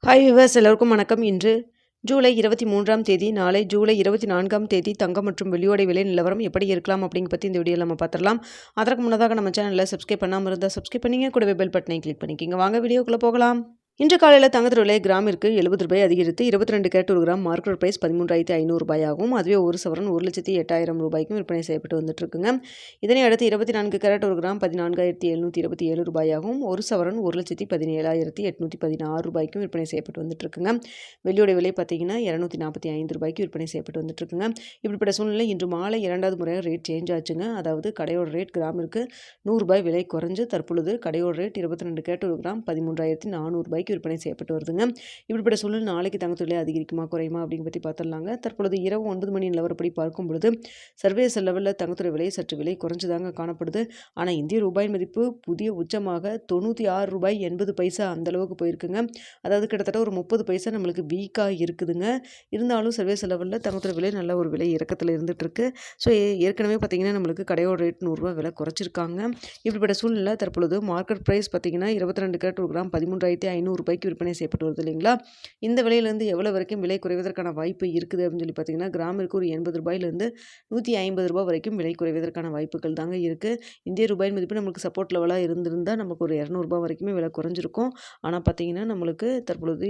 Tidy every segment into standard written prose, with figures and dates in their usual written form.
Hi viewers, எல்லோருக்கும் வணக்கம். இன்று ஜூலை 23ஆம் தேதி, நாளை ஜூலை 24ஆம் தேதி தங்கம் மற்றும் வெள்ளியோட விலை நிலவரம் எப்படி இருக்கலாம் அப்படிங்க பற்றி இந்த வீடியோவில் நம்ம பார்த்துடலாம். அதற்கு முன்னதாக நம்ம சேனலில் சப்ஸ்கிரைப் பண்ணாமல் இருந்தால் சப்ஸ்கிரைப் பண்ணிங்க, கூடவே பெல் பட்டனை கிளிக் பண்ணிக்கிங்க. வாங்க வீடியோக்குள்ளே போகலாம். இன்று காலையில் தங்கத்தின் விலை கிராமிற்கு 70 ரூபாய் அதிகரித்து 22 கேரட் 1 கிராம் மார்க்கெட் பிரைஸ் 13,500 ரூபாயாகவும், அதுவே ஒரு சவரன் 1,08,000 ரூபாய்க்கும் விற்பனை செய்யப்பட்டு வந்துட்டு இருக்குங்க. இதனை அடுத்து 24 கேரட் 1 கிராம் 14,727 ரூபாயாகவும், ஒரு சவரன் 1,17,816 ரூபாய்க்கும் விற்பனை செய்யப்பட்டு வந்துட்டு இருக்குங்க. வெள்ளியோட விலை பார்த்தீங்கன்னா 245 ரூபாய்க்கு விற்பனை செய்யப்பட்டு வந்துட்டு இருக்குங்க. இப்படிப்பட்ட சூழ்நிலை இன்று மாலை இரண்டாவது முறையாக ரேட் சேஞ்ச் ஆச்சுங்க. அதாவது கடையோட ரேட் கிராமிற்கு 100 ரூபாய் விலை குறைஞ்சு தற்பொழுது கடையோட ரேட் 22 கேரட் 1 கிராம் 13,400 ரூபாய்க்கு விற்பனை செய்யப்பட்டு வருதுங்க. இப்படிப்பட்ட சூழ்நிலை நாளைக்கு தங்கத்து விலை அதிகரிக்குமா குறையுமா அப்படிங்க பற்றி பார்த்துடலாங்க. தற்பொழுது இரவு 9 மணி நிலவரப்படி பார்க்கும் பொழுது சர்வதேச லெவலில் தங்கத்துறை விலை சற்று விலை குறைஞ்சுதாங்க காணப்படுது. ஆனால் இந்திய ரூபாயின் மதிப்பு புதிய உச்சமாக 96 ரூபாய் 80 பைசா அந்த அளவுக்கு போயிருக்குங்க. அதாவது கிட்டத்தட்ட ஒரு 30 பைசா நம்மளுக்கு வீக்காக இருக்குதுங்க. இருந்தாலும் சர்வதேச லெவலில் தங்கத்துறை விலை நல்ல ஒரு விலை இறக்கத்தில் இருந்துட்டு இருக்கு. ஸோ ஏற்கனவே பார்த்தீங்கன்னா நம்மளுக்கு கடையோட ரேட் 100 ரூபாய் விலை குறைச்சிருக்காங்க. இப்படிப்பட்ட சூழ்நிலை தற்பொழுது மார்க்கெட் ப்ரைஸ் பார்த்தீங்கன்னா 22 கேரட் 1 கிராம் 13,500 ரூபாய்க்கு விற்பனை செய்யப்பட்டு வருது இல்லைங்களா. இந்த விலையிலேருந்து எவ்வளோ வரைக்கும் விலை குறைவதற்கான வாய்ப்பு இருக்குது அப்படின்னு சொல்லி பார்த்தீங்கன்னா கிராமிற்கு ஒரு 80 ரூபாயிலிருந்து 150 ரூபாய் வரைக்கும் விலை குறைவதற்கான வாய்ப்புகள் தாங்க இருக்குது. இந்திய ரூபாயின் மதிப்பு நம்மளுக்கு சப்போர்ட் லெவலாக இருந்திருந்தால் நமக்கு ஒரு 200 ரூபாய் வரைக்குமே விலை குறைஞ்சிருக்கும். ஆனால் பார்த்தீங்கன்னா நம்மளுக்கு தற்பொழுது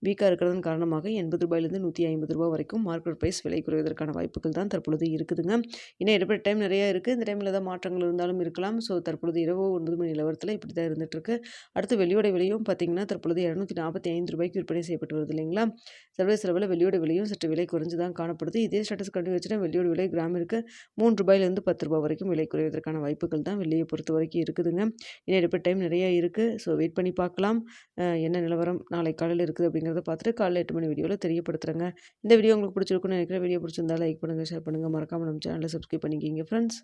வீக்காக இருக்கிறதன் காரணமாக 80 ரூபாயிலிருந்து 150 ரூபாய் வரைக்கும் மார்க்கெட் ப்ரைஸ் விலை குறைவதற்கான வாய்ப்புகள் தான் தற்பொழுது இருக்குதுங்க. இன்னும் இடைப்பட்ட டைம் நிறையா இருக்குது. இந்த டைமில் ஏதாவது மாற்றங்கள் இருந்தாலும் இருக்கலாம். ஸோ தற்பொழுது இரவு 9 மணி நிலவரத்தில் இப்படி தான் இருந்துகிட்ருக்கு. அடுத்து வெள்ளியோட விலையும் பார்த்தீங்கன்னா தற்பொழுது 245 ரூபாய்க்கு விற்பனை செய்யப்பட்டு வருது இல்லைங்களா. சர்வதேச அளவில் வெள்ளியோட விலையும் சற்று விலை குறைஞ்சு தான் காணப்படுது. இதே ஸ்டேட்டஸ் கண்டினியூ வச்சுன்னா வெள்ளியோட விலை கிராமிற்கு 3 ரூபாயிலிருந்து 10 ரூபாய் வரைக்கும் விலை குறைவதற்கான வாய்ப்புகள் தான் வெள்ளியை பொறுத்த வரைக்கும் இருக்குதுங்க. இன்னும் இடைப்பட்ட டைம் நிறையா இருக்குது. ஸோ வெயிட் பண்ணி பார்க்கலாம் என்ன நிலவரம் நாளை காலையில் இருக்குது அப்படிங்கிறத பார்த்துட்டு காலையில் 8 மணி வீடியோவில் தெரியப்படுத்துகிறேங்க. இந்த வீடியோ உங்களுக்கு பிடிச்சிருக்குன்னு நினைக்கிறேன். வீடியோ பிடிச்சிருந்தா லைக் பண்ணுங்கள், ஷேர் பண்ணுங்கள், மறக்காமல் நம்ம சேனலை சப்ஸ்கிரைப் பண்ணிக்கிங்க ஃப்ரெண்ட்ஸ்.